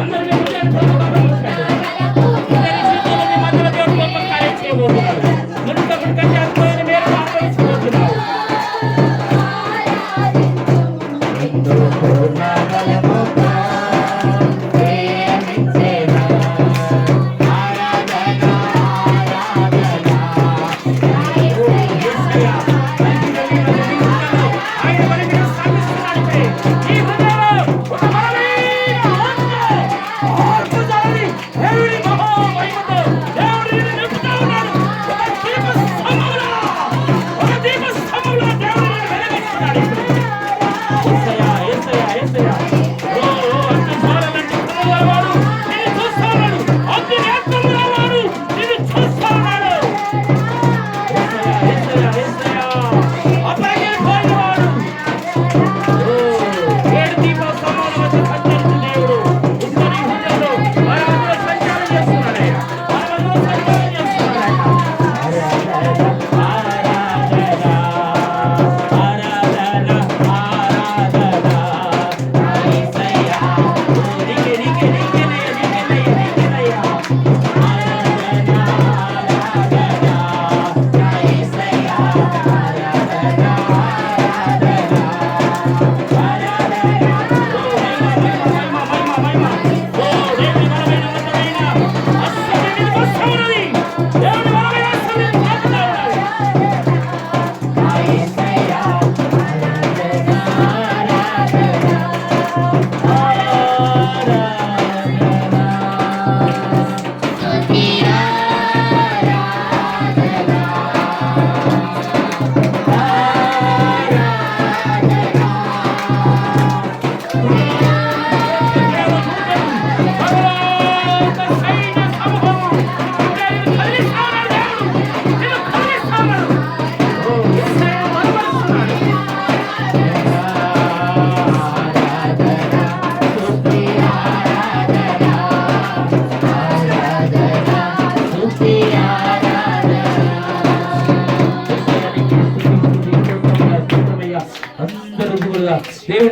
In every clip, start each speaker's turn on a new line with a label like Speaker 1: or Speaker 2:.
Speaker 1: అందరూ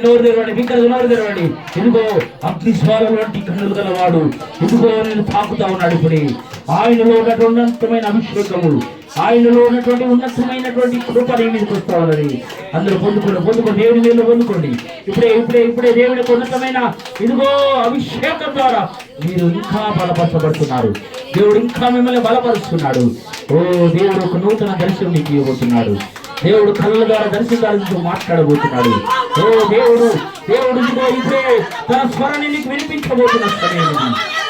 Speaker 1: నోరు తెరవండి, బిగ్గరగా నోరు తెరవండి. ఇదిగో అగ్నిజ్వాల వంటి కన్నులు గలవాడు ఇదిగో నేను తాకుతా ఉన్నాడు. ఇప్పుడే ఆయనలో ఉన్నటువంటి ఉన్నతమైన అభిషేకము, ఆయనలో ఉన్నటువంటి ఉన్నతమైనటువంటి కృప నీ మీదకి వస్తా ఉన్నది. అందరూ పొందుకోండి, దేవుని వేలు పొందుకోండి. ఇప్పుడే దేవునికి ఉన్నతమైన ఇదిగో అభిషేకం ద్వారా మీరు ఇంకా బలపరచబడుతున్నారు. దేవుడు ఇంకా మిమ్మల్ని బలపరుస్తున్నాడు. ఓ దేవుడు ఒక నూతన దర్శనం నీకు ఇవ్వబోతున్నాడు. దేవుడు కళ్ళ ద్వారా దర్శనాలతో మాట్లాడబోతున్నాడు. ఓ దేవుడు ఇప్పుడే తన స్వరాన్ని నీకు వినిపించబోతున్న సమయం.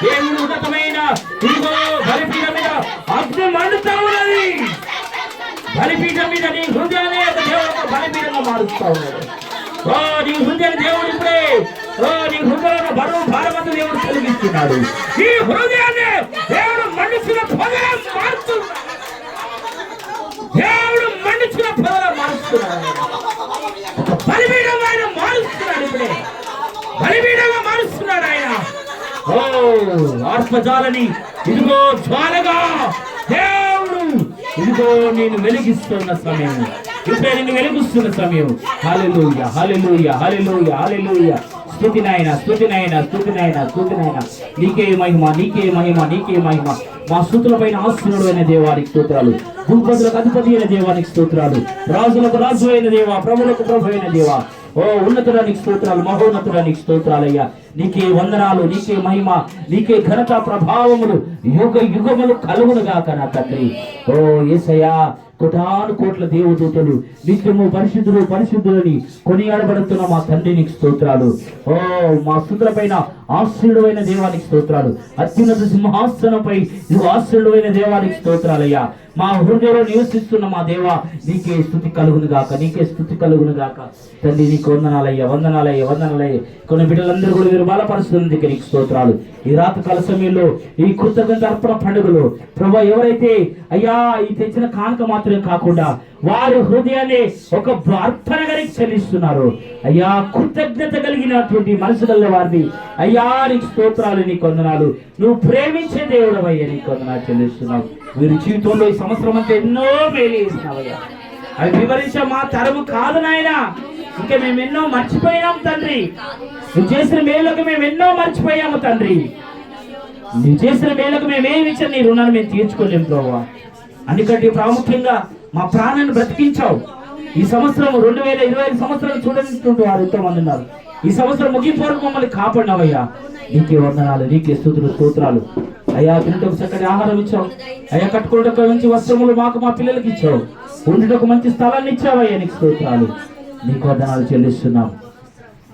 Speaker 1: దేవుడు ఉన్నతమైన ఇదిగో బలిపీఠం మీద అగ్ని మండుతా ఉన్నది. బలిపీఠం మీద నీ హృదయాన్ని దేవుడు బలిపీఠంగా మారుస్తా ఉన్నాడు. ఓ నీ హృదయాన్ని దేవుడు ఇప్పుడే నీ హృదయంలో బరువు భారమంతా దేవుడు కలిగిస్తున్నాడు. ఈ హృదయాన్ని దేవుడు మండుచున్న పొగలా మారుస్తున్నాడు. దేవుడు మండుచున్న పొగలా మారుస్తున్నాడు. బలిపీఠంగా ఆయన మారుస్తున్నాడు. ఇప్పుడే బలిపీఠంగా మారుస్తున్నాడు ఆయన. ఓ ఆత్మజాలని ఇదిగో జ్వాలగా దేవుడు ఇదిగో నేను వెలిగిస్తున్న సమయం. ఇప్పుడే నేను వెలిగిస్తున్న సమయం. హల్లెలూయా, హల్లెలూయా, హల్లెలూయా, హల్లెలూయా. స్తుతి నాయన, స్తుతి నాయన, స్తుతి నాయన, స్తుతి నాయన. నీకే మహిమ, నీకే మహిమ, నీకే మహిమ. మా స్తుతులపైన ఆశీనుడు అయిన దేవానికి స్తోత్రాలు. భూపతులకు అధిపతి అయిన దేవానికి స్తోత్రాలు. రాజులకు రాజు అయిన దేవా, ప్రభులకు ప్రభు అయిన దేవా, ఓ ఉన్నతుడానికి స్తోత్రాలు, మహోన్నతుడానికి స్తోత్రాలయ్యా. నీకే వందనాలు, నీకే మహిమ, నీకే ఘనత ప్రభావములు యుగ యుగములు కలుగునుగాక నా తండ్రి. ఓ యేసయ్యా, కోటాను కోట్ల దేవదూతలు నిత్యము పరిశుద్ధులు పరిశుద్ధులని కొనియాడబడుతున్న మా తండ్రి నీకు స్తోత్రాలు. ఓ మా స్తుతులపైన ఆశ్రయుడైన దేవానికి స్తోత్రాలు. అత్యున్నత సింహాసనంపై నువ్వు ఆశ్రయుడైన దేవానికి స్తోత్రాలయ్యా. మా హృదయంలో నివసిస్తున్న మా దేవా, నీకే స్తుతి కలుగును గాక, నీకే స్తుతి కలుగును గాక. తండ్రి నీకు వందనాలయ్యా, వందనాలయ్యా, వందనాలయ్యా. కొన్ని బిడ్డలందరూ కూడా మీరు బలపరుస్తున్నందుకు నీకు స్తోత్రాలు. ఈ రాత్రికాల సమయంలో ఈ కృతజ్ఞత అర్పణ పండుగలో ప్రభా, ఎవరైతే అయ్యా ఈ తెచ్చిన కానుక మాత్రమే కాకుండా వారి హృదయాన్ని ఒక అర్పణగా చెల్లిస్తున్నారు అయ్యా, కృతజ్ఞత కలిగినటువంటి మనసుగల వారిని అయ్యా నీకు స్తోత్రాలు, నీకు వందనాలు. నువ్వు ప్రేమించే దేవుడు అయ్యా, నీకు వందనాలు చెల్లిస్తున్నావు. వీరి జీవితంలో ఈ సంవత్సరం అంతా ఎన్నో మేలు చేసినావయ్యా. అవి వివరించే మా తరము కాదు నాయన. ఇంకా మేము ఎన్నో మర్చిపోయినాం తండ్రి. నువ్వు చేసిన మేలుకు మేము ఎన్నో మర్చిపోయాము తండ్రి. నువ్వు చేసిన మేలుకు మేమేమి ఇచ్చాను, నీ రుణాన్ని మేము తీర్చుకోలేము ప్రభువా. అందుకంటే ప్రాముఖ్యంగా మా ప్రాణాన్ని బ్రతికించావు. ఈ సంవత్సరం 2025 సంవత్సరాలు చూడనిటువంటి వారు ఎంతో మంది ఉన్నారు. ఈ సంవత్సరం ముగింపు మమ్మల్ని కాపాడినావయ్యా. నీకే వందనాలు, నీకే స్తుతులు, స్తోత్రాలు అయ్యా. తినటకు చక్కటి ఆహారం ఇచ్చావు అయ్యా, కట్టుకోవడానికి మంచి వస్త్రములు మాకు మా పిల్లలకి ఇచ్చావు, ఉండటకు మంచి స్థలాన్ని ఇచ్చావయ్యా, నీకు స్తోత్రాలు, నీకు వందనాలు చెల్లిస్తున్నాం.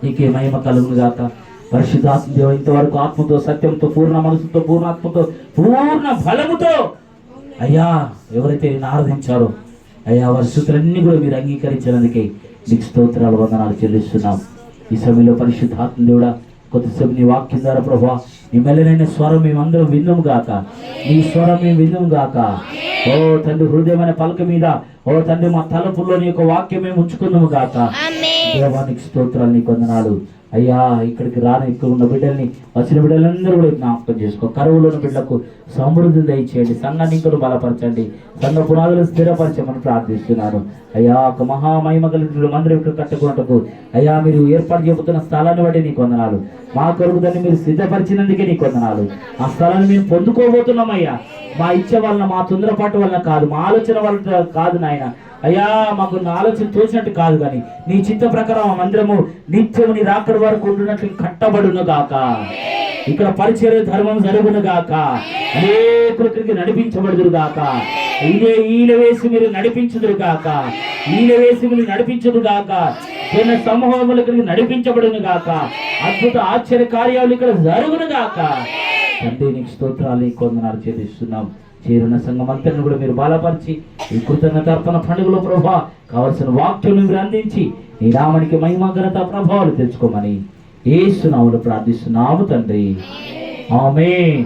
Speaker 1: నీకే మహిమ కలుగును గాక. పరిశుద్ధాత్మ దేవ, ఇంతవరకు ఆత్మతో సత్యంతో పూర్ణ మనసుతో పూర్ణాత్మతో పూర్ణ బలముతో అయ్యా ఎవరైతే నేను ఆరాధించారో అయ్యా, వారి స్తుతులన్నీ కూడా మీరు అంగీకరించినందుకే నీకు స్తోత్రాలు, వందనాలు చెల్లిస్తున్నాం. ఈ సమయంలో పరిశుద్ధాత్మ దేవుడా, కొద్దిసేపు నీ వాక్యం ద్వారా ప్రభా నీ మెల్లనైన స్వరం మేమందరం విందుము గాక, నీ స్వరం మేము విందుము గాక. ఓ తండ్రి, హృదయమైన పలక మీద ఓ తండ్రి మా తలపుల్లో నీ యొక్క వాక్యం మేము ఉంచుకుందాము గాక. దేవానికి స్తోత్రాలు, నీకు వందనాలు అయ్యా. ఇక్కడికి ఇక్కడ ఉన్న బిడ్డల్ని, వచ్చిన బిడ్డలందరూ కూడా జ్ఞాపకం చేసుకో. కరువులో ఉన్న బిడ్డలకు సమృద్ధి దయచేయండి, సంఘాన్ని ఇంకా బలపరచండి, సంఘ పునాదులు స్థిరపరచమని ప్రార్థిస్తున్నాను అయ్యా. ఒక మహామహిమ కలిగిన మందిరం ఇక్కడ కట్టుకున్నట్టుకు అయ్యా మీరు ఏర్పాటు చేయబోతున్న స్థలాన్ని బట్టి నీకు వందనాలు. మా కొరకు దాన్ని మీరు సిద్ధపరిచినందుకే నీకు వందనాలు. ఆ స్థలాన్ని మేము పొందుకోబోతున్నామయ్యా. మా ఇచ్చే వలన, మా తొందరపాటు వలన కాదు, మా ఆలోచన వలన కాదు నాయన అయ్యా. మాకు ఆలోచన తోచినట్టు కాదు, కానీ నీ చిత్త ప్రకారం ఆ మందిరము నిత్యము నీ రాకడ వరకు ఉండునట్లు కట్టబడును గాక. ఇక్కడ పరిచర్య ధర్మం జరుగును గాక, అనేకులకి నడిపించబడుదురు గాక. ఈల వేసి మీరు నడిపించుదురు గాక, ఈల వేసి మీరు నడిపించుదు గాక. జన సమూహములకి నడిపించబడును గాక. అద్భుత ఆశ్చర్య కార్యాలు ఇక్కడ జరుగును గాక. తండ్రి నీకు స్తోత్రాలు, నీకు వందనాలు చెల్లిస్తున్నాం. చేరున్న సంఘం అంతని కూడా మీరు బలపరిచి ఈ కృతజ్ఞత అర్పణ పండుగలో ప్రభా కావలసిన వాక్యం మీరు అందించి నీ నామానికి మహిమ ఘనత ప్రభావాలు తెచ్చుకోమని యేసు నామములో ప్రార్థిస్తున్నాము తండ్రి. ఆమేన్.